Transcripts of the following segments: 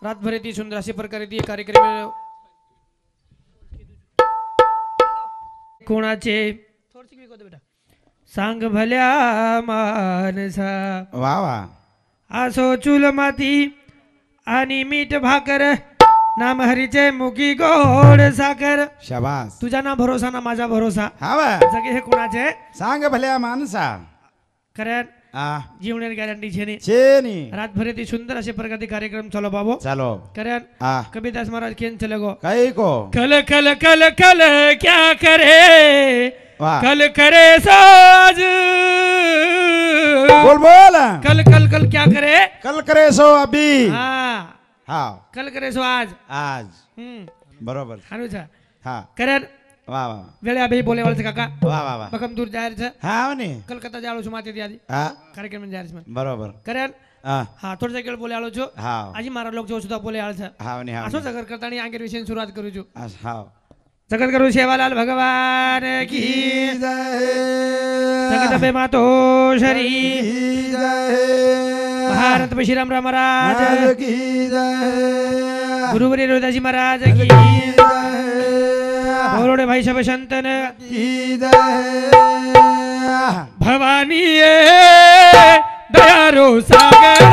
रातभर ती सुंदर अशा प्रकारे ती कार्यक्रम कोणाचे बेटा सांग भल्या मानसा वा वा असो चूल माती आणि मीठ भाकर नाम हरीचे मुखी गोड साखर शाबास तुझा ना भरोसा ना माझा भरोसा हा वा सगळे हे कोणाचे सांग भल्या माणसा कारण आ जीवनाची गॅरंटी छे छेनी रातभर ती सुंदर अशा प्रकारचे कार्यक्रम चालू बाबो चलो कारण आ कबीरदास महाराज खेन चले गो कई को कल कल कल कल क्या करे वाह कल करे साज बोल बोल कल कल कल क्या करे कल करे सो अभी हाँ हाँ कल करे सो आज आज बरोबर हानुछ हाँ कारण वाह वाह वेळे अभि बोले वाले काका वाह वाह वाह बकम दूर जाहिर छ हाँ ने कलकत्ता जाळो छु माते दियादी हाँ कार्यक्रम में जाहिर छ बरोबर कारण हाँ हा थोड़ा सा बोले आलो छो हाँ आजी मारा लोग जो सुद्धा बोले आल छ हाँ ने हाँ असो जगर करतानी आंगेर विषय सुरुवात करू छु हाँ जगत गुरु सेवालाल भगवान की जगत बे मातो शरी भारत में श्री राम महाराज गुरुवरी रोदाजी महाराज की बोलोड़े भाई सब संतन भवानी दयारो सागर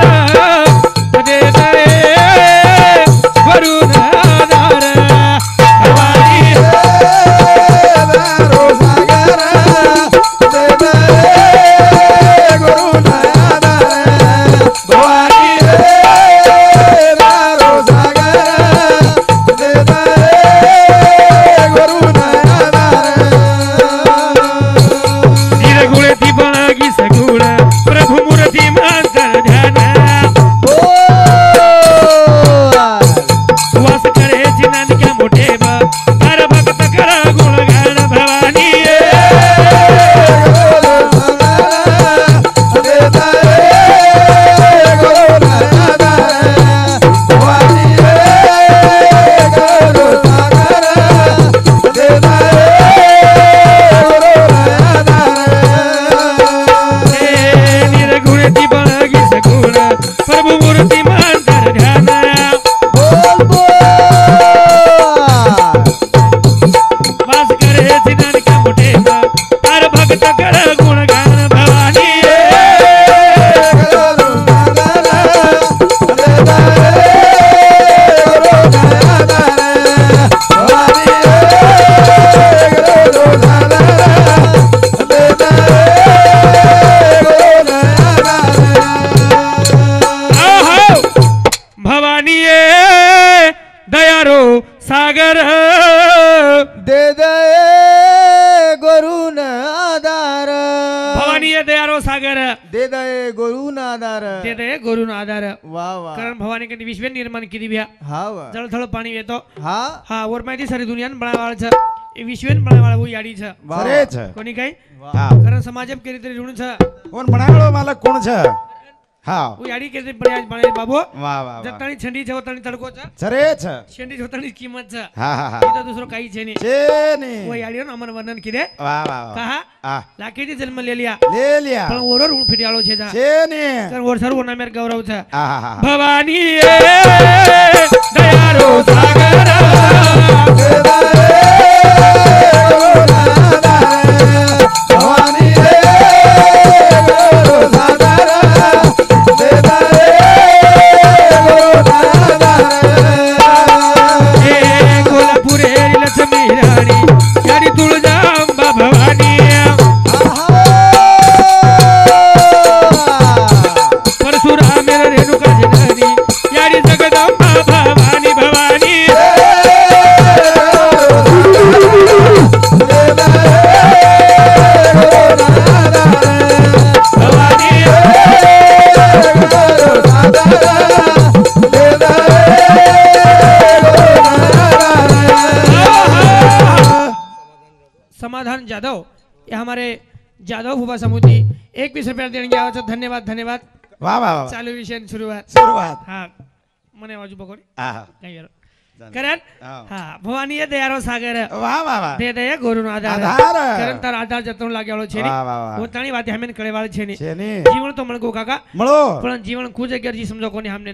दे दे वरुण आधार भवानी दयारो सागर दे दे वरुण आधार भवानी दयारो सागर दे दे वरुण आधार निर्गुण थी बनगी सगुण प्रभु मूर्ति मंत्र ध्यान वास करे जिनन क्या मोठे हर भक्त कर गुण गान भवानी सागर दे दे गुरुन आधार भवानी दयारो सागर दे दे गुरुन आधार दे दे गुरुन आधार वाह वाह कारण भवानी के विश्व निर्माण केली बिया हां जळ थळ पाणी येतो हां हां वर माहिती सारी दुनिया बनावाळ छ ए विश्वन बनावाळ वो याडी छ अरे छ कोणी काय हां कारण समाजम केली तरी ऋण छ कोण बनावळो मालक कोण छ हाँ वो याडी के बने बाबू वाह वाह जतानी छंडी छ तणी तडको छ सरे छ छंडी होतानी कीमत छ हाँ हाँ हाँ तो दूसरो काही छे नहीं वो याडी न अमन वर्णन किदे वाह वाह कहा आ लाखेची जन्म ले लिया पण ओरर ऊन फिटियाळो छे जा छे ने कारण वर सर्व नामेर गौरव छ हाँ हाँ भवानी दयारो सागर समाधान जादव ये हमारे जादव फुबा समुदी 21 रुपया देणगी आवश्यक धन्यवाद धन्यवाद वाह वाह वाह चालू विषय शुरुआत हाँ मने बाजू पकड़ी हाँ करण हाँ भवानी दयारो सागर वाह वाह वाह दे दे गुरुनो आधार करण तार आधार जतन लाग्याळो छे वाह वाह वाह वो ताणी वाते हमेन कळेवाळ छे छे ने जीवन तो मळको काका मळो पण जीवन खूज गरजी समजो कोणी हमने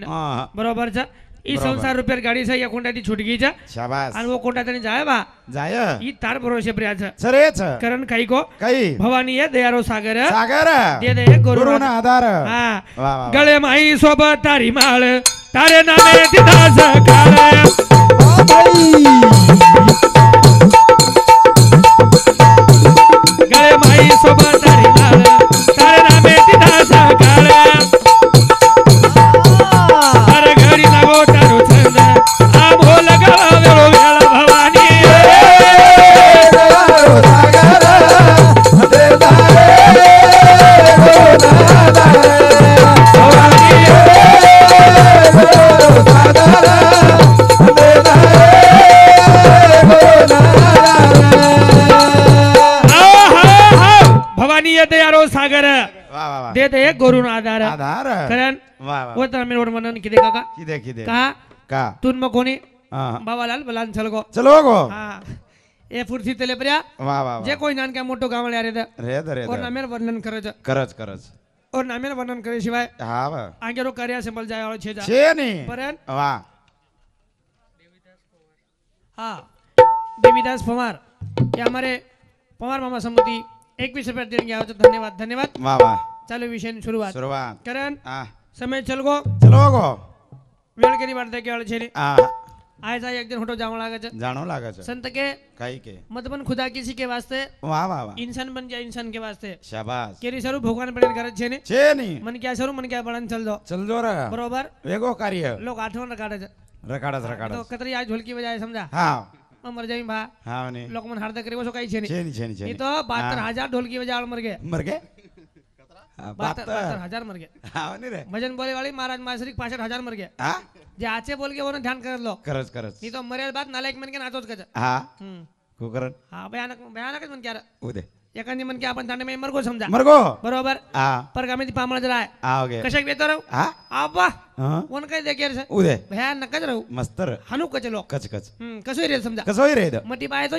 बरोबर छ ई संसार रुपयार गाडी से या कोंडाची छुटकी जा शाबास आणि वो कोंडा तने जाय बा जाय ई तार भरोसे प्रियाच सरेच कारण काही को काही भवानी है दयारो सागर सागर दे दे गुरु ना आधार हा वा वा गळे माई सोबत तारी माळ तारे नामे तिथा सकार गळे माई सोबत तारी माळ तारे नामे तिथा सकार तारे घरी लागो तारो छंद आमो लगावा वेळो वेळ भवानी दयारो सागर वा वा वा दे दे गुरुन आधार आधार कारण वा वा वो तर मी रोड म्हणून किती काका किदे किदे कहा का तुन मग कोणी हा बाबालाल बलान चलगो चलो गो हा ए फुरसी तेले पर्या वा वा जे कोई नान का मोठो गावळे अरे रे और नामेर वर्णन करज करज करज और नामेर वर्णन करे शिवाय हा वा आगे रो कार्य संभल जाय वाळो छे जा छे नी परन वा हाँ देवीदास पवार ये हमारे पवार मामा सम्मति 21 रुपये देंगे आओ तो धन्यवाद धन्यवाद वा वा चलो विषय शुरुआत करण हा समय चल गो चलो गो वेळ केली वाटते के वाले छेने हा आयसा एक दिन होटो जावं लागे जानो लागे संत के काई के मत बन खुदा किसी के वास्ते वा वा वा इंसान बन गया इंसान के वास्ते शाबाश केरी सरू भगवान बड़े घर छेने छे नी मन क्या सरू मन क्या बड़न चल दो चल जो रे बरोबर वेगो कार्य लोग आठवण काढे रकाडस तो रकाडस कतरी आज ढोलकी बजाय समझा हा मर जाई भा हा नी लोक मन हार्द करे वो काही छेने छे नी छे नी छे ये तो 72,000 ढोलकी बजावल मर गए मर गए 72,000 मर गए हा नी रे भजन बोले वाली महाराज मासरी 65,000 मर गए हा जे आचे बोल के वो ध्यान कर लो करज करज नहीं तो मरे बात नालायक मन के नाचोच कच हा कुकरन हाँ भयानक भयानकच मन क्या उदे एखादी मन की आपण तांडे में मरगो समजा मरगो बरोबर हा पर गामी ती पामळ जरा आहे आओगे कशाक येतो राव हा आबा हा कोण काय देखे रे उदे भयानकच राहू मस्तर हनु कच लोक कच कच कसो रे समजा कसो ही रे द मटी पाय तो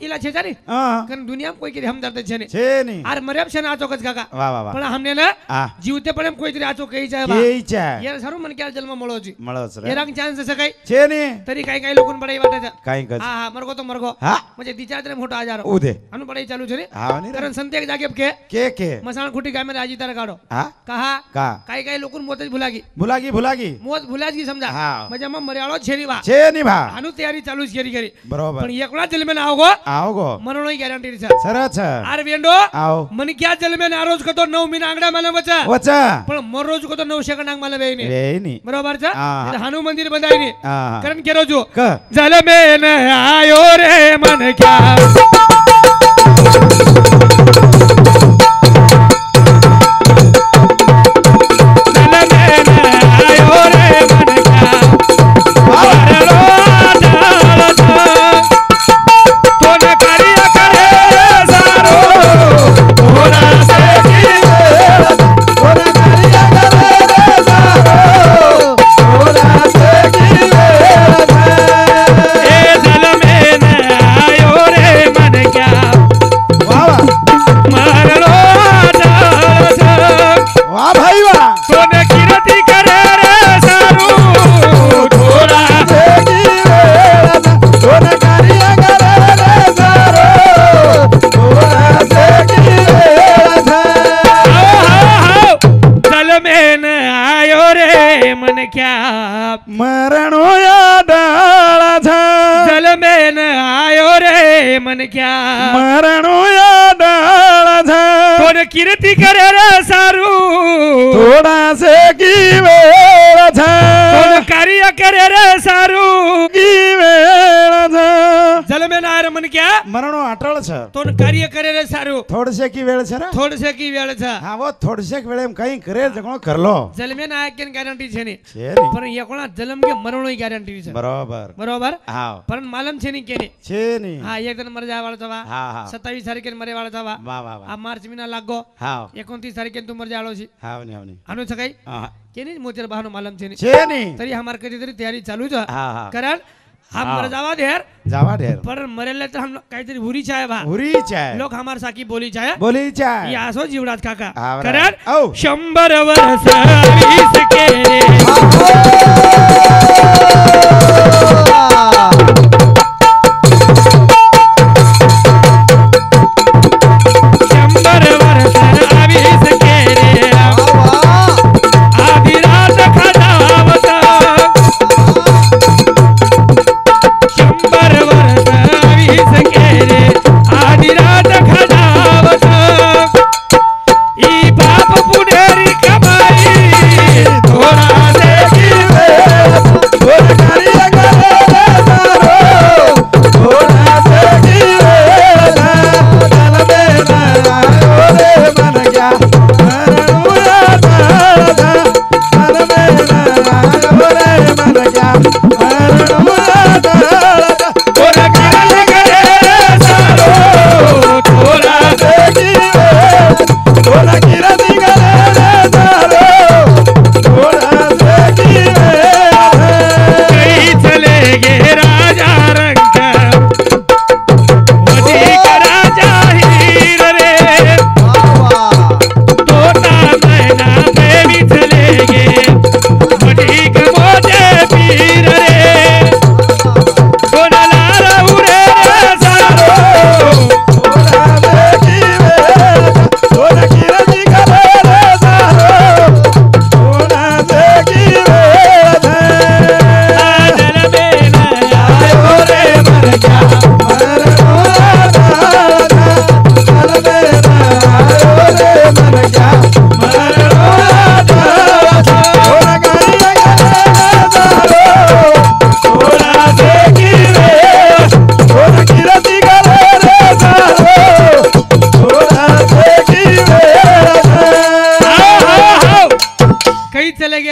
इला छे जानी हा कारण दुनिया में कोई के हम दर्द छे ने छे नी आर मरे छे ना आचो कच काका वा वा वा पण हमने ना हा जीवते पण कोई तरी आचो कही जाय बा केई चा यार सारू मन क्या जन्म मळोची मळस रे ये रंग चान्स असं काही छे नी तरी काही काही लोकन बडाई वाटायचं काई कच हा हा मरगो तो मरगो हा म्हणजे तिच्या तरी मोठा आजार उदे अनु बडाई चालू छे रे हा नी रे कारण संत एक जागे के के मसाण खुटी गामे आजी तार काढो हा कहा का काही काही लोकन मोतच भुलागी भुलागी मोत भुलाच की समजा हा म्हणजे मग मर्याळो छेरी बा छे नी भा अनु तयारी चालूच केरी केरी बरोबर पण एकला जलमे ना आवगो आओ गो मनोई गॅरंटी रे सरच आर वेंडो आओ मन क्या जलमे ना रोज कतो 9 मीना आंगडा मला बचा वचा पण मर रोज कतो 9 सेकंड आंग मला वेईने वेईनी बरोबर चा हा. हनु मंदिर बंदाईने हा कारण के रोजो क जलमे न आयो रे मन क्या मरणो या डाळा जल में न आयो रे मन क्या मरणो या डाळा कोण कीर्ती करे रे सारू थोडा से की वेळ कोण कार्य करे रे सारू की वेळ जल में न आयो मन क्या मरणो अटळ छ तोन कार्य करे रे सारू थोडसे की वेळ छ रे थोडसे की वेळ छ हा वो थोडसे वेळे कहीं करे जगणो करलो जल में न आय केन गॅरंटी छे ने छेनी पण एकोणा जलम के मरणो गॅरंटी छ बरोबर बरोबर हां पण मालम छे ने केने छेनी हा एक जण मर जाय वाळा तवा हा हा 27 तारखेर मरे वाळा तवा वा वा वा आ मार्च महिना लागो हां 29 तारखेर तू मर जाळो छी हावनी हावनी अनु सकाळी हा केनी मोतेर बहानो मालम छे ने छेनी तरी हमार कधी तरी तयारी चालू छ हा हा कारण हम मर जावा ढेर पर मरेले तर हम काहीतरी हुरी चाय बा हुरी चाय लोक हमार साकी बोली चाय चाय या असो जीवराज काका हा बरं. कारण औ. 100 वर्ष वीस केले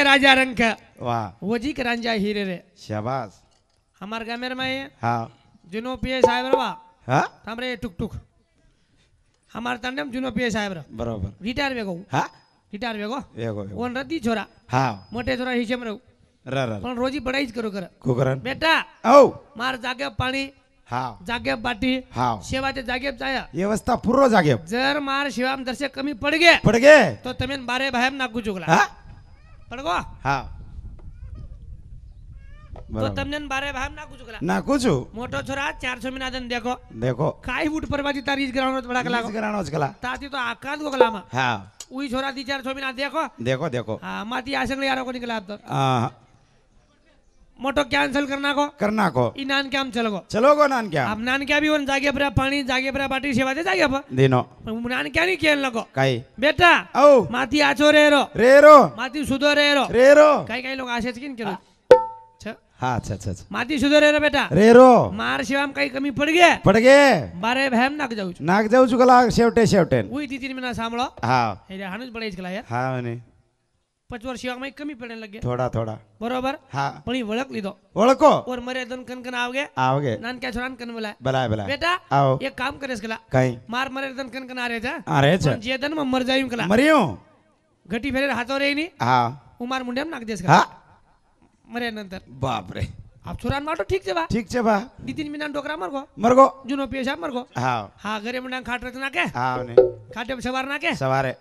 राजा रंग का वाह वजी के रांझा हीरे रे शाबाश हमार गामेर में हाँ जुनो पीए साहेब रवा हाँ हमरे टुक टुक हमार तंडम जुनो पीए साहेब र बरोबर रिटायर वेगो हाँ रिटायर वेगो वेगो ओन रदी छोरा हाँ मोटे छोरा हिशेम रो र पण रोजी बड़ाई करो कर कुकरन बेटा औ मार जागे पाणी हाँ जागे बाटी हाँ शेवाचे जागे जाया व्यवस्था पूर्ण जागे जर मार शिवाम दर्शक कमी पड़ गे तो तमेन बारे भायम नाकू चुकला हाँ पड़गो हाँ तो तमने बारे भायम नाकू चुकला ना कुछ मोटो छोरा 400 मिना दिन देखो देखो काई फुट परबाजी तारीज ग्राउंड बड़ा कला करानो चला ताती तो आकांत को कलामा हाँ उई छोरा 400 मिना देखो देखो देखो हां माती आसंगले यारो को निकला अब तो मोटो कैंसिल करना को ई नान क्या हम चलोगो चलोगो नान क्या अब नान क्या भी वन जागे पर पानी जागे पर बाटी सेवा दे जागे पर दिनो नान क्या नहीं खेल लगो काई बेटा औ माती आचो रेरो माती सुधो रेरो काई काई लोग आशे किन करो हाँ अच्छा अच्छा माती सुधो रेरो बेटा रेरो मार शिवाम काही कमी पड़ गे बारे भैम नाक जाऊ चुकला शेवटे उई ती 3 महीना सांभळो हाँ हे हानुच बडाईच केला यार हाँ म्हणे 5 वर्ष शिवाम कमी पडने लगे थोड़ा थोड़ा बरोबर हाँ पण वळख लीधो ओळखो और मरे दन कन आवगे नान क्या छोरान कन बुलाय बुलाय बेटा आओ एक काम करेस केला काई मार मरे दन कन आ रे था अरे छ जे दन मर जायूं केला मरियो घटी फेरे हातो रे नी हाँ उमार मुंडेम नाक देस हाँ मरे नंतर बाप रे अब छोरान माटो ठीक छे बा 2-3 महीना डोकरा मरगो जुनो पेशा मरगो हाँ घरे मुंडा खाट रत नाके हाँ ने खाटे सवार नाके सवारे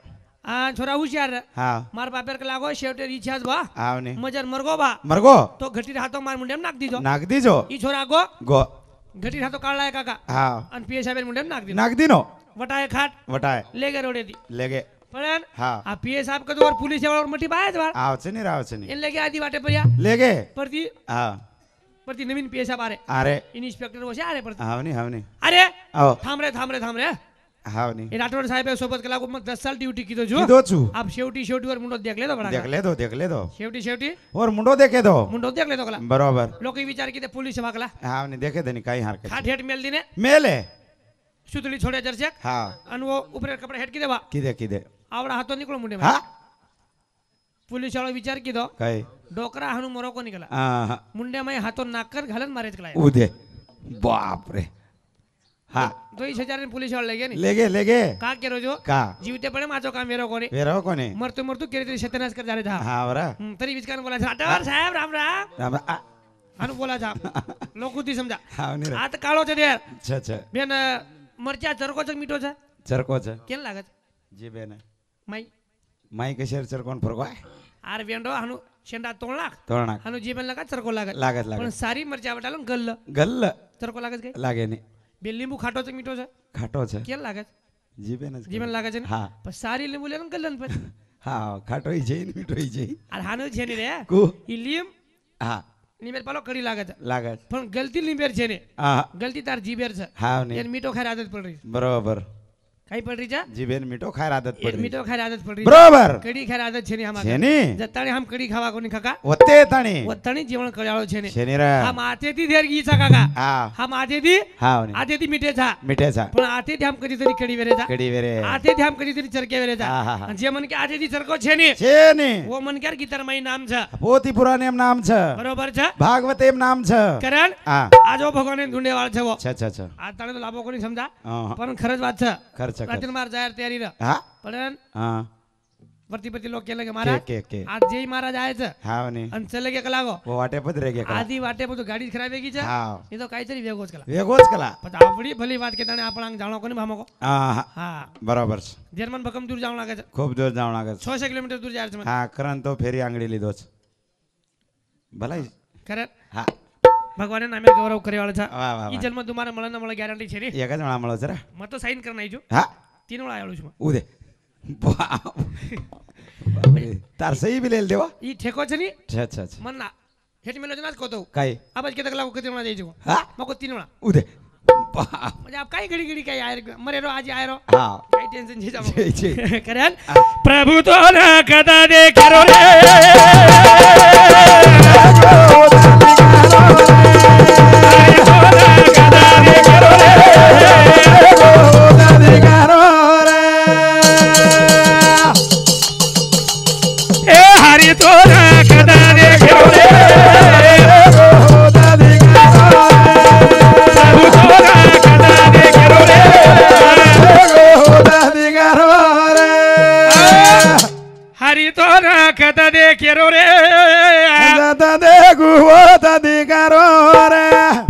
छोरा हुशियार हाँ मार बापेर के लागो शेवटे रिचार्ज बा हाँ ने मजर मरगो तो घटी हातो मार मुंडेम नाक दीजो ई छोरा गो घटी हातो काढलाय काका हाँ अन पेशा बेर मुंडेम नाक दीनो वटाय खाट वटाय लेगे रोडे दी लेगे पण हाँ आ पीएस साहब का और पुलिस वाला मठी बायच बार आवच नहीं इन लेगे आधी वाटे पर या लेगे परती हाँ परती नवीन पीएस साहब अरे इन्स्पेक्टर वसे अरे परती हाँ नहीं अरे आओ थांब रे हाँ नहीं ये राठौड़ साहेब सोबत के लागू 10 साल ड्यूटी की तो जो अब शेवटी और मुंडो देख ले दो देख ले दो शेवटी और मुंडो देख ले दो कला बरोबर लोक विचार की पुलिस वाकला हाँ नहीं देखे देनी काही हार के हाथ हेट मेल दिने मेले सुतली छोड़े जरसे हाँ अन वो ऊपर कपड़े हेट की देवा किदे आवड़ा हाथो निकलो मुंडे में हाँ पुलिस वाला विचार की दो काही डोकरा हनु मरो को निकला हाँ मुंडे में हाथों नाकर घालन मारे चला उदे बाप रे हाँ 2000 पुलिस वाले लेगे का केरो जो का जीवते पड़े माचो काम वेरो कोने मरतो केरे तरी सत्यनाश कर जा रे था हाँ बरा तरी विचकान बोला राठौड़ साहेब राम राम અને બોલા જા લોકોથી સમજા હા ની રે આ તો કાળો છે દે છે છે બેન મરચા ચરકો છે મીઠો છે ચરકો છે કેમ લાગે છે જી બેન માઈ માઈ કે શેર ચરકોન ફરવાય આર વેંડો આનું શેંડા 3 લાખ તોરણા આનું જીવન લાગે ચરકો લાગે લાગે પણ સારી મરચા બટાલો ગલ્લ ગલ્લ ચરકો લાગે છે કે લાગે ની બે લીંબુ ખાટો છે મીઠો છે ખાટો છે કેમ લાગે છે જી બેન જીવન લાગે છે ને હા પણ સારી લીંબુ લેવાનું ગલ્લ ને પછી હા ખાટો ઈ જઈ મીઠો ઈ જઈ આ હાનું છે ને રે કુ ઈ લીમ હા લીંબેર પાલો કડી લાગે છે લાગે છે પણ ગલતી લીંબેર છે ને હા ગલતી તાર જીબેર છે હા ની એને મીઠો ખાઈ આદત પડી બરોબર કઈ પડી છે જી બેન મીઠો ખાર આદત એ પડી મીઠો ખાઈ આદત પડી બરોબર કડી ખાઈ આદત છે ને આમાં છેની જતાણી આમ કડી ખાવા કોની કાકા ઓતે તાણી વતણી જીવન કળાળો છે ને છેની રે આ માથેથી ધેર ગઈ છે કાકા હા આ માથેથી હા ની આથેથી મીઠે છે મીઠે છે પણ આથેથી આમ કરી તરી કડી વેરે છે કડી વેરે આથેથી આમ કરી તરી ચરકે વેરે છે હા, હા, હા. અને જે મન કે આથેથી ચરકો છે ને છેની ઓ મન કે ગીતાર માઈ નામ છે પોતી પુરાણ એમ નામ છે બરોબર છે ભાગવત એમ નામ છે કરણ હા આ જો ભગવાન ઢુંડે વાળ છે વો છે છે છે આ તને તો લાભો કોની સમજા હા પણ ખરજ વાત છે ખર્ચ રાત્રિ માર જાહેર તૈયારી રે હા પણ હા વર્તી પરથી લોક કે લગે મારા કે આ જે મહારાજ આય છે હા ની અને ચલે કે કલાકો વો વાટે પધરે કે કલા આધી વાટે બધું ગાડી ખરાબ થઈ ગઈ છે હા એ તો કાઈ ચરી વેગો જ કલા વેગો જ કલા પછી આવડી ભલી વાત કે તને આપણા જાણો કોની ભામો કો હા હા હા બરાબર છે જર્મન ભકમ દૂર જાણ લાગે છે ખૂબ દૂર જાવ લાગે છે 600 કિલોમીટર દૂર જાય છે મને. હા કરન તો ફેરી આંગળી લીધો છે ભલાઈ ખરે હા ભગવાને નામે ગૌરવ કરે વાળા છે વાહ વાહ ઈ જન્મ તમારે મળે ન મળે ગેરંટી છે ને એક જ વણા મળો છે રે મત તો સાઈન કરી નાખજો હા 3 વળા આવેલું છું ઉદે તાર સહી બી લઈ દેવા ઈ ઠેકો છે ની છે છે છે મન ના હેઠ મેલો જના કોતો કાઈ આ બાજ કે કલાકો કતે વળા જઈ જો હા મકો 3 વળા ઉદે म्हणजे आप काय घडी घडी काय आयर मरे रो आज आयरो હા काय टेन्शन છે જામો છે કરેલ પ્રભુ તો ના કદા દે કરો રે એ હરી તો ના કદા દે કરો રે हरी तो राखत दे केरो रे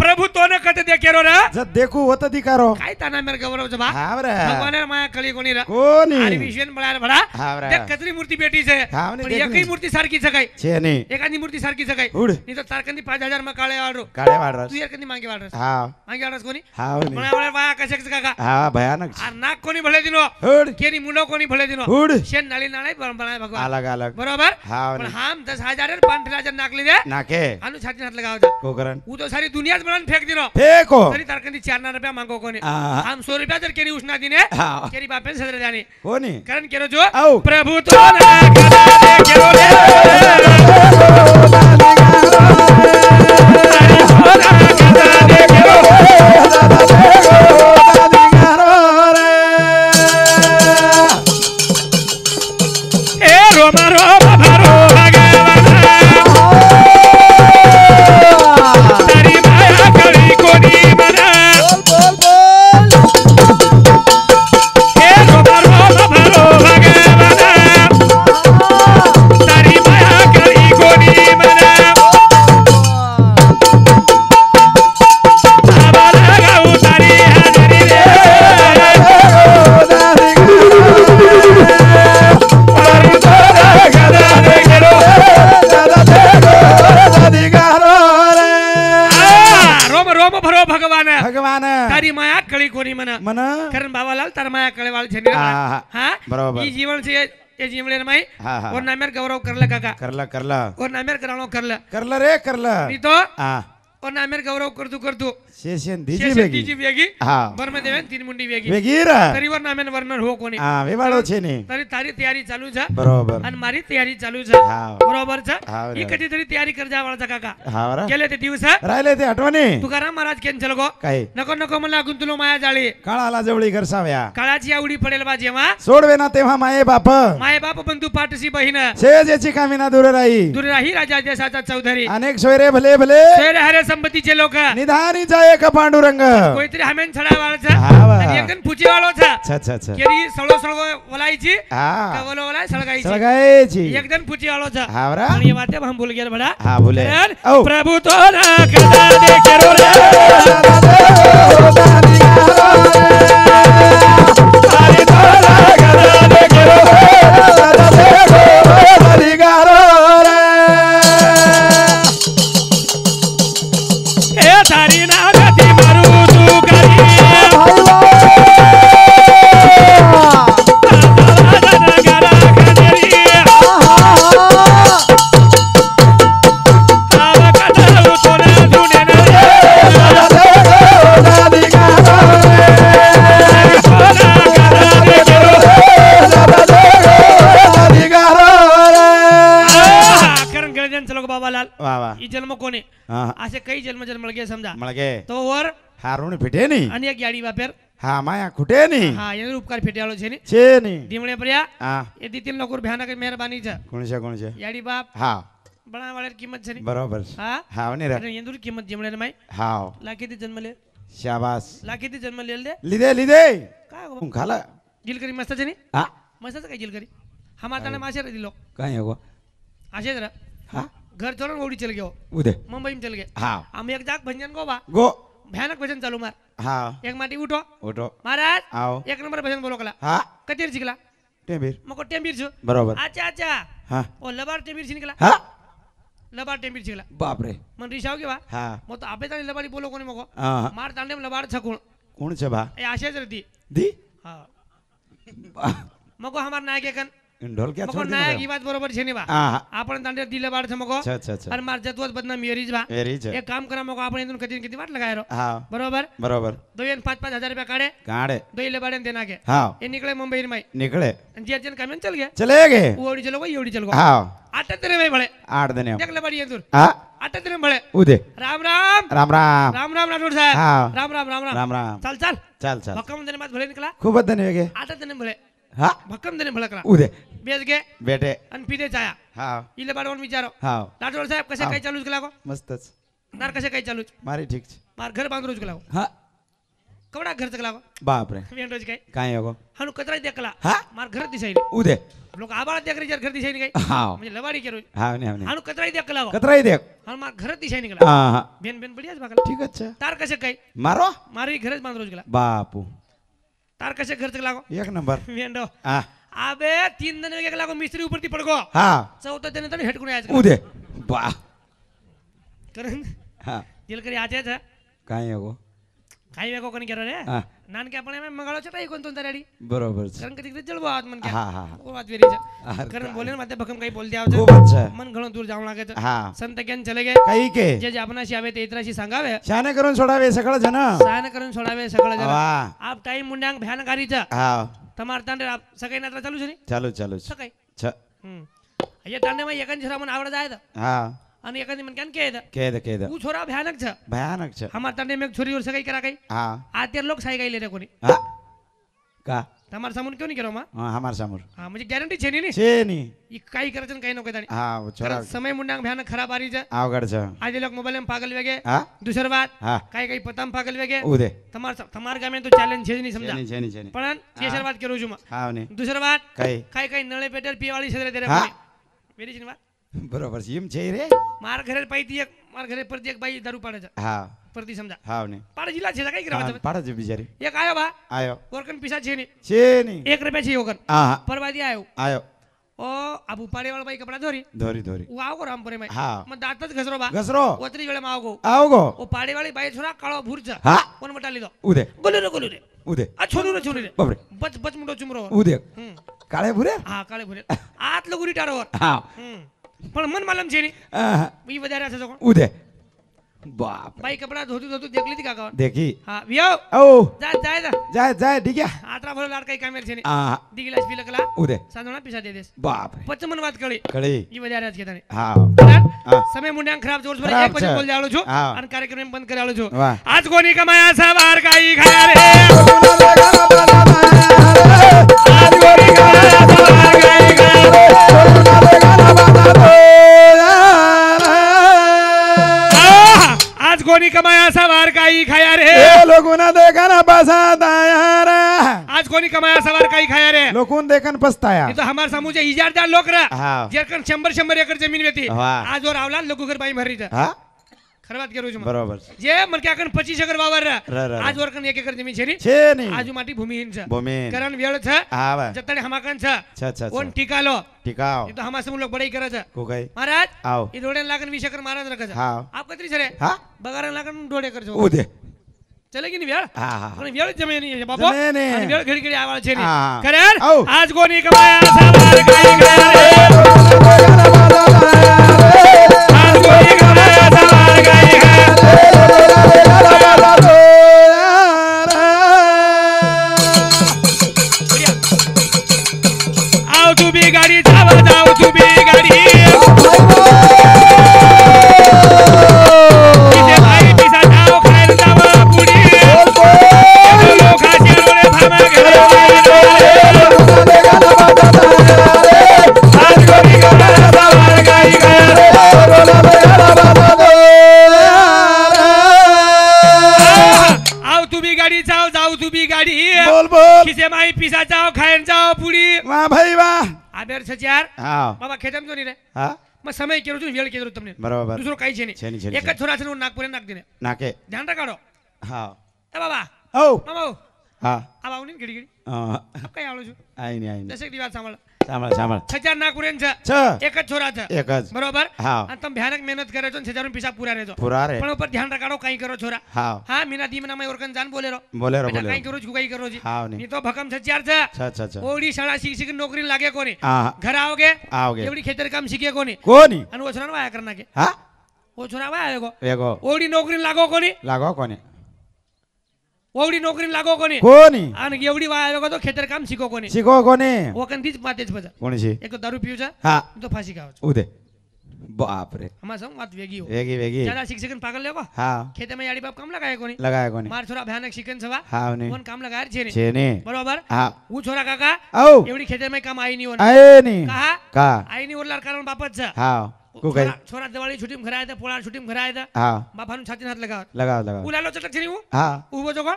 प्रभु तो न कट दे केरो रे जर देखू होत अधिकारो काय ताना मेर गौरव जबा हा बरे भगवान माया कळी कोणी रे कोणी हरी विश्वेन बळार भडा हा बरे त्या कचरी मूर्ती बेटी छे हा ने पण देख एकही मूर्ती सारखी छे काय છે ની एकानी मूर्ती सारखी छे काय उड ની तो तारकंदी 5000 માં કાળે વાળો કાળે વાડરસ तू एकंदी मागे वाळरस હા मागे वाळरस कोणी હા ને म्हणा मला वाया कशे काका હા ભયાનક છે आ नाक कोणी भळे दिनो ઉડ केनी मुंडो कोणी भळे दिनो ઉડ शेन नाळी नाळे बनाय भगवान अलग अलग बरोबर હા पण ને हम 10,000 5,000 नाकली दे નાકે આનું છાતી હાથ લગાવજો કોકરન હું તો સારી દુનિયા જ બનાવીને ફેંક દીનો ફેકો સારી તારકંદી 4 રૂપિયા માંગો કોને હા આમ 100 રૂપિયા જર કેરી ઉષ્ણા દીને હા કેરી બાપે સદરે જાની કોની કારણ કેરો જો આવ પ્રભુ તો ના કદા દે કેરો રે એ રોમા રોમા ભારો તારી માયા કળી કોની મના એ રોમા રોમા ભારો ભગવાના તારી માયા કળી કોની મના આવા લગાઉ તારી હાજરી રે રોમ રોમ ભરો ભગવાન ભગવાન તારી માયા કળી કોની મના મન કરણ બાબાલાલ તાર માયા કળે વાળ છે ને હા હા બરોબર ઈ જીવન છે એ જીવले माई હા હા और नामेर गौरव करला काका કરલા કરલા और नामेर कराणो करला કરલા रे કરલા नहीं तो હા और नामेर गौरव करतू શેષન દીજી शेषन બેગી तीजी वेगी હા बर्म देवेन तीन मुंडी वेगी વેગીરા तरीवर नामेन वर्णन हो कोणी હા વેવાળો છે ને तरी तारी तयारी चालू છે બરોબર आणि मारी तयारी चालू છે હા बरोबर છે હા ई कधी तरी तयारी कर जावाळा काका હા रा गेले ते दिवस राहिले ते आठवणी तुकाराम महाराज केन चलगो काय नको नको मला गुंतलो माया जाळी काळाला जवळी घरसाव्या काळाची आवडी पडेल बा जेव्हा सोडवे ना तेव्हा माये बाप माय बाप बंधू पाठशी बहीण शेज याची कामिना दूर राही दूर राही राजा देशाचा चौधरी अनेक सोयरे भले भले शेर हरे सब संपत्तीचे लोक निधानीचा एक पांडुरंग कोणतरी हमेन छडा वाळाचा हा वा. आणि एकदम पुची वाळोचा अच्छा केरी सळो सळो वलायची हा कवलो वलाय सळगायची सगळ्याची एकदम पुची वाळोचा हा बरा आणि ये बाते हम भूल गए बड़ा हा बोले कारण प्रभु तो ना कदा दे केरो रे हरि तोरा कदा दे केरो अधिकारो रे ए तारी ना गति मारू तू करी जन्म कोणी असे काही जन्म जन्मळगे समजा मळगे तो वर हारून फिटे नी आणि एक गाडी बापेर हा माया खुटे नी हा याने उपकार फेट्याळो छे नी छे नी दिमळे पर्या हा ये दितीन लोकर भयानक मेहरबानी छ कोणचे याडी बाप हा बळा वाळेर किंमत छे नी बरोबर हा हा नी रे येंदुर किंमत दिमळे रे माई हा लाखीती जन्मले शाबास लाखीती जन्मले दे लिदे काय तू खाला जिलकरी मस्त छे नी हा मस्तच काय जिलकरी हमार ताने माशे रे दिलो काय हो आशे जरा हा घर छोडून ओडी चल गयो उदे मुंबई में चल गए हा हम एक जाग भजन गो बा गो भयानक भजन चालू मार हा एक माटी उठो उठो महाराज आओ एक नंबर भजन बोलो कला हा कतीर शिकला टेबीर मको टेंबीर छु बरोबर अच्छा हा ओ लबार टेंबीर शिकला हा लबार टेंबीर शिकला बाप रे मन रिशाव के बा हा मग तो आपे ताने लबारी बोलो कोणी मको हा मार तांडे लबार छकुण कोण छे भा ए आशेच रती दी हा मको हमार नायक एकन ढोल क्या मको छोड़ नायक दी ही बात बरोबर छे नी बा हा आपण तांडे दिले बार छ मको अच्छा आणि मार जतवत बदनाम मेरीज बा वेरी छे एक काम करा मको आपण इथून किती किती वाट लगाय रो हा बरोबर बरोबर 2-5 हजार रुपया काढे काढे दोईले बाड़े देना के हा ये निकले मुंबई में निकले जी जन कामेन चल गया चले गए ओडी चलो गो योडी चलो हा आटा तेरे में बड़े 8 दिन देखले बड़ी दूर हा आटा तेरे में बड़े उदे राम राम राम राम राम राम राठौड़ साहब हा राम राम राम राम राम राम चल चल चल चल भक्कम देने बात भले निकला खूप धन्य गे आटा देने भले हा भक्कम देने भले करा उदे बेच गए बेटे अन पीते चाया हा इले बाड़वन विचारो हा राठौड़ साहब कसे काय चालूच केला गो मस्तच नार कसे काय चालूच मारी ठीक छे मार घर बांधरोज केला गो हा कवडा घर केला गो बाप रे वेन रोज काय काय हो हनु कचरा देखला हा मार घर दिसायले उदे लोक आबाळ देख रे घर दिसायले काय हा म्हणजे लवाडी केरो हा ने हनु कचरा देखला गो कतराई देख हनु मार घर दिसाय निकला हा हा बेन बेन बढ़िया भागला ठीक अच्छा तार कसे काय मारो मारी घरच बांध रोज गेला बापू तार कसे घर चला गो एक नंबर वेंडो हा आबे 3 दिन वेगे लागो मिस्त्री ऊपर ती पडगो हा चौथा दिन तने हेटकून यायचं उदे बा कारण हा जिलकरी आजेच काय हो काही वेगो कोणी केरो रे हा नानके आपण मंगळो छटा कोण तो रेडी बरोबर कारण कधी कधी जळबो आत मन के हा हा ओ आत वेरीच अरे कारण बोले ना माते भकम काही बोल खूप द्यावचं अच्छा मन घणो दूर जाऊ लागे हा संत ज्ञान चले गे काही के जे जे आपणाशी आवे ते इतराशी सांगावे शाने करून सोडावे सगळं जण सहन करून सोडावे सगळं जण वा आप टाइम मुंड्यांग भयानकारीचा हा तमार तांडे सकाळी नात्रा चालू छे नी चालू चालू सकाळी छ ये तांडे में एकन छरा मन आवड जाय हा आणि एखादी मन कन के केद ऊ छोरा भयानक छ भयानक छ हमार तांडे में छोरी और सगाई करा काही हा आतेर लोक साई गाई ले रे कोणी हा का तमार सामून क्यों नहीं करो मा हा हमार समोर हां म्हणजे गॅरंटी छे नी छे नी ई काही करायचं काही नको ताणी हा छोरा समय मुंडांग भयानक खराब आरी छ अवघड छ आज लोग मोबाइल में पागल वेगे हा दूसर बात हा काही काही पताम पागल वेगे उदे तमार गामे तो चॅलेंज छे नहीं समझा छेनी छेनी छेनी पण तेसर बात करू छु मा हा ने दूसर बात काही काही काही नळे पेटर पिवाळी सदरे दे रे हा. कोणी वेरी जिनवा बरोबर सिम छे रे मार घरे पाईती एक मार घरे परती एक बाई दारू पाडायचा हा परती समजा हा ने पाडा जिल्हा छे काही करायचं पाडाचे बिचारी एक आयो बा आयो वरकन पिसा छे नी छेनी 1 रुपया छे योगन हा हा परवादी आयो आयो ओ अबू पाड़े वाला बाई कपड़ा धोरी धोरी धोरी वो आओ राम परे में हा मग दातच घसरो बा घसरो ओतरी वेळे माव गो आओ गो ओ पाड़े वाली बाई छोरा काळो भुरचा हा कोण मटाली दो उदे गोलू रे उदे आ छोरू रे बापरे बच बच मुंडो चुमरो उदे काळे भुरे हा काळे भुरे आत लगुरी टारोवर हा पण मन मालम छे नी हा. मी वदारे असं कोण उदे बाप बाई कपड़ा धोती धोती देखली ती काका देखी हा वियो ओ जा जाय जा जाय जाय ठीक आहे आत्रा भलो लाड काही कामेल छे नी हा दिगिलास पिलकला उदे सांजोना पिसा दे देस बाप रे पच मन बात कळी कळी ई वदारे आज घेताने हा कारण समय मुंड्यांग खराब जोर जोर खराब एक बजे छ. बोल जाळो छु हा. आणि कार्यक्रम बंद कराळो छु वा आज कोणी कमाया सवार काही खाया रे आज कोणी कमाया सवार काही खाया रे आज कोणी कमाया सवार काही खाया रे लोगों ने देखा ना पसंद आया रे आज कोणी कमाया सवार काही खाया रे लोगों देखन पछताया तो हमारे समूह इजारदार लोक रा हाँ जेरकन 100 एकर जमीन होती वाह. आज और आवला लोक घर बाई भरी हाँ खरं बात करू बरोबर जे मन क्या कन 25 एकर वावर र, र. आज वर कन 1 एकर जमीन छेनी छे नहीं आजू माटी भूमिहीन छ भूमिहीन. कारण वेळ छ हाँ बा जतने हमाकन छ अच्छा अच्छा कोण टिकालो टिकाओ ये तो हमारे समूह लोग बड़ाई करे छ को गई महाराज आओ ये डोडे लागन 20 एकर महाराज रखा छ हाँ आप कतरी छरे हाँ बगारन लागन डोडे कर छ उदे चलेगी नहीं वेळ हाँ हाँ पण वेळ जमीन नाही बाबा जमीन आहे. आणि वेळ घडी घडी आवाज छेनी हाँ. कारण आओ. आज कोणी कमाया सवार काही खाया रे आज कोणी कमाया सवार काही खाया आओ तू भी गाडी जाओ तू भी गाडी इथे भाई पिसा जाओ खायला जावा पुडी लोकांचे डोळे भामा घेऊन आज कोणी कमाया सवार काही खाया रे आओ तू भी गाडी जाओ तू भी गाडी बोल बोल किसे माई पिसा जाओ खायला जाओ पुडी वाह भाई वाह आदर सचार हाँ बाबा खेतम जो नहीं रे हाँ मग समय केलो तू वेळ केलो तुमने बरोबर दुसरं काहीच छेनी, नाही छेनी, एकच छोरा छे नागपुरे नाक दिने नाके ध्यान राखाडो हाँ ए बाबा ओ मामा हाँ अब आउनी घडी घडी अब काय आवलो छु आई नहीं जसे दिवाल सांभाळ सांभाळ सांभाळ छचार नागपुरेन छ छ एकच छोरा छ एकच बरोबर हाँ आणि तुम भयानक मेहनत करे छो छचारून पिसा पूरा रे जो पूरा रे पण ऊपर ध्यान राखाडो काही करो छोरा हाँ हाँ मीना दी मीना मैं ओरकन जान बोले रो बोले रो बेटा बोले काही रो करो छु काही करो जी हाँ नहीं नी तो भकम छचार छ अच्छा अच्छा अच्छा ओडी शाळा शिक्षक नोकरी लागे कोणी हाँ घर आओगे आओगे एवढी खेतर काम शिके कोणी कोणी आणि वो छोरा वाया करना के हाँ वो छोरा वाया को एगो ओडी नोकरी लागो कोणी लागो कोणी ओवडी नोकरी लागो कोणी कोणी आणि एवढी वाया लोक तो खेतर काम शिको कोणी शिको कोणी वकन तीच मातेच बजा कोणीशी एक तो दारू पिऊचा हाँ तो फाशी खाओ उदे बाप रे हमारा संग बात वेगी हो वेगी वेगी ज्यादा शिक्षकन पागल लेको हाँ खेते में याडी बाप काम लगाए कोणी लगाया कोणी मार छोरा भयानक शिकन सवा हाँ नहीं कोण काम लगायर छे छेनी बरोबर हाँ वो छोरा काका औ एवढी खेते में काम आई नहीं होना आए नहीं कहा का आई नहीं उरलार कारण बापच छ हाँ को गई छोरा दिवाळी छुट्टी में घर आया था पोळा छुट्टी में घर आया था हाँ बापानु छाती हाथ लगाओ लगाओ लगाओ उलालो चटक छे वो हाँ उबो जो कोण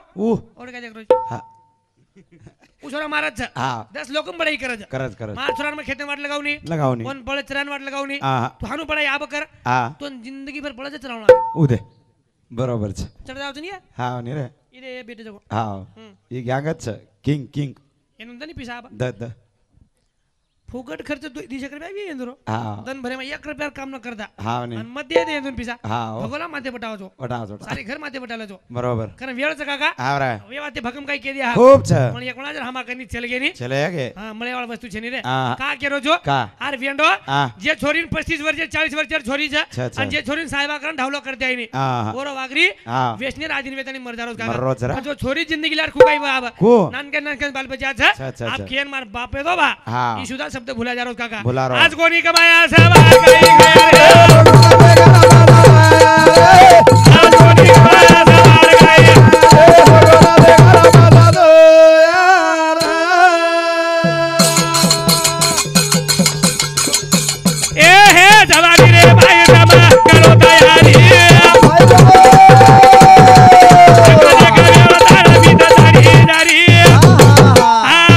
और काय देख हाँ वो छोरा मारत छ हाँ 10 लोकम बड़ाई करत करत करत मार छोरा में खेते वाट लगावनी लगाओ नहीं कोण बळ चरान वाट लगावनी हाँ तू हानू पडाय आब कर हाँ तो जिंदगी भर बळच चलावणार उदे बरोबर छ चढ जावचं नाही हाँ नहीं रे इरे बेटे जगो हाँ ये ग्यांगत छ किंग किंग एनुंदा नहीं पिसा आबा द फुकट खर्च 2 रुपया भी एंदरो हाँ दन भरे में 1 रुपया काम न करता हाँ नहीं आणि मध्ये दे एंदून पिसा हाँ भगोला माथे बटाव जो वटा वटा सारे घर माथे बटाला जो बरोबर कारण वेळच काका हाँ रे वे वाते भकम काय केली हा खूब छ पण एकणा जर हमा कनी चल गेनी चले गे हा मळेवाळ वस्तू छेनी रे हाँ का केरो जो का आर वेंडो हाँ जे छोरीन 35 वर्ष 40 वर्ष छोरी छ अच्छा. आणि जे छोरीन साहेबा करण ढावलो करते आईनी हाँ ओरो वागरी हाँ वेशनेर आदिन वेतनी मर जारोस मर्रो जरा. का जो छोरी जिंदगी लार खुकाई बा अब को नानके बाल बच्चा अच्छा, छ अच्छा, आप अच्छा. खेन मार बाप है दो बा हाँ ई सुधा शब्द भुला जा रोस काका भुला रहो. आज कोणी कमाया सवा काही खाया रे आज कोणी कमाया सवा काही ए हे जवानी रे भाई तमा करो तयारी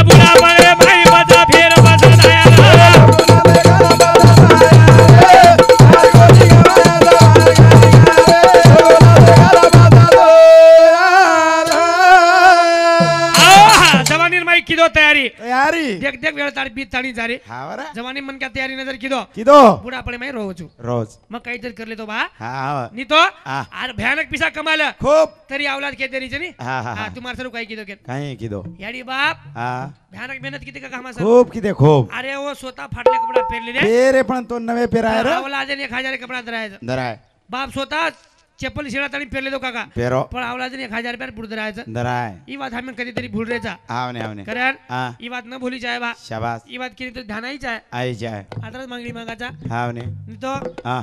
बुला पड़े भाई बचा फिर बचा जवानी माई किदो तयारी तयारी देख देख वेळ तारी बीत ताणी जारी हाँ वरा जवानी मन क्या तयारी नजर किदो किदो बुढ़ा पड़े मैं रोज रोज मग काहीतरी करले तो बा हाँ नी तो हाँ. आर भयानक पिसा कमाल खूब तरी अवलाद के तरी जनी हाँ हाँ हा हाँ तुम्हार सरू काही किदो के कहीं किदो याडी बाप हाँ भयानक मेहनत किती का कामा सर खूब किदे खूब अरे वो स्वतः फाटले कपडा पेरले रे पेरे पण तो नवे पेराय रे अवलादे 1000 कपडा धरायचं दराय बाप स्वतः चप्पल शिळा ताणी पेरले तो काका पेरो पण अवलादे 1000 रुपया पुढे धरायचं दराय ही बात हमें कधीतरी भूल रेचा आवने आवने कारण हाँ ही बात न भूली जाए बा शाबाश ही बात केली तर ध्यानाहीच आहे आई जाए आताच मागली मागाचा आवने नी तो हाँ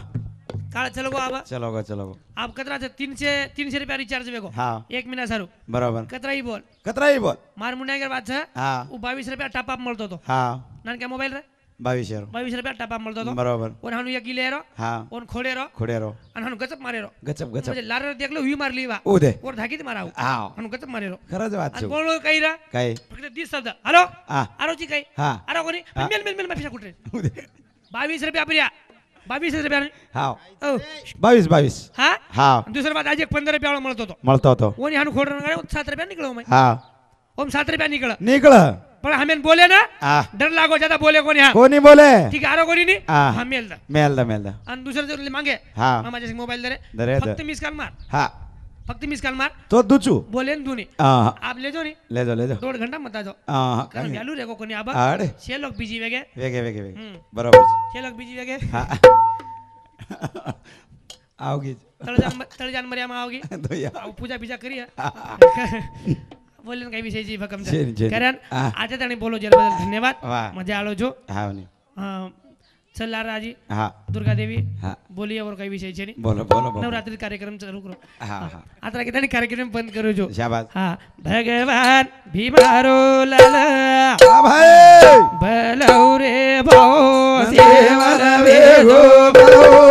काळ चलो गो आबा चलो गो आप कतरा 300 रुपया रिचार्ज बेगो हाँ 1 महीना सारू बरोबर कतरा ही बोल कतरा ही बोल मार मुंड्या के बात है हाँ वो 22 रुपया टॉप अप મળતો તો हाँ નાન કે મોબાઈલ રે 22 22 रुपया टपा મળતો તો बरोबर ઓન હાનું એક ગિલેરો हा ઓન ખોડેરો खोड्यारो અને હાનું ગચપ મારેરો गचप गचप म्हणजे लार देखलो वी मारली वा उदे ઓર धाकीत माराव हा હાનું ગચપ મારેરો खरंच वाच आणि बोलो कईरा काय फक्त 30 शब्द हॅलो हा आरोची काय हा आरो कोणी मेल मेल मेल माफिया कुठे उदे 22 रुपया आपल्या 22 रुपया हा ओ 22 हा हा दुसरा बात आज एक 15 रुपया वाला મળતો તો મળતો હતો ઓની હાનું ખોડરો 7 रुपया निकलो मैं हा ओम 7 रुपया निकल निकळ पण हमें बोले ना हा डर लागो ज्यादा बोले कोणी हा कोणी बोले ठीक आहे आरो कोणी नाही हा हा मेल दा मेलदा आणि दुसरं जर मागे हा माझ्या मोबाईल दरे दरे फक्त मिस कॉल मार हा फक्त मिस कॉल मार तो दुचू बोले न दुनी हा आप ले जो नी ले जा 2 घंटा मत जाओ हा कारण घालू रे कोणी आबा अरे छे लोग बिजी वेगे वेगे वेगे वेगे बरोबर छे लोग बिजी वेगे हा आवगी तळजान मर्यामा आवगी तो या पूजा बीजा करी बोले काही विषयची भकम छेन, छेन. कारण हा. आता त्याने बोलो ज्याबद्दल धन्यवाद वा. मजा आलो जो हा नी चल राजी हा दुर्गा देवी हा बोलिये और काही विषयची नाही बोलो बोलो बोलो नवरात्री कार्यक्रम चालू करो हा हा आता किती कार्यक्रम बंद करू जो शाबास हा भगवान भीमारो लाला हा भाई बलौ रे भाऊ देवर वेगो भाऊ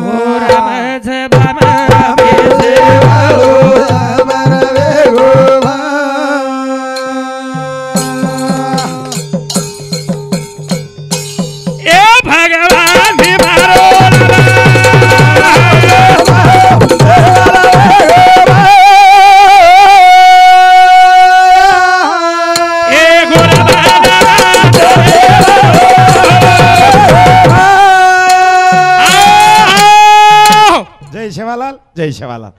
ओ रामच बामा ए भगवान भीमारो जय शिवालाल जय शिवालाल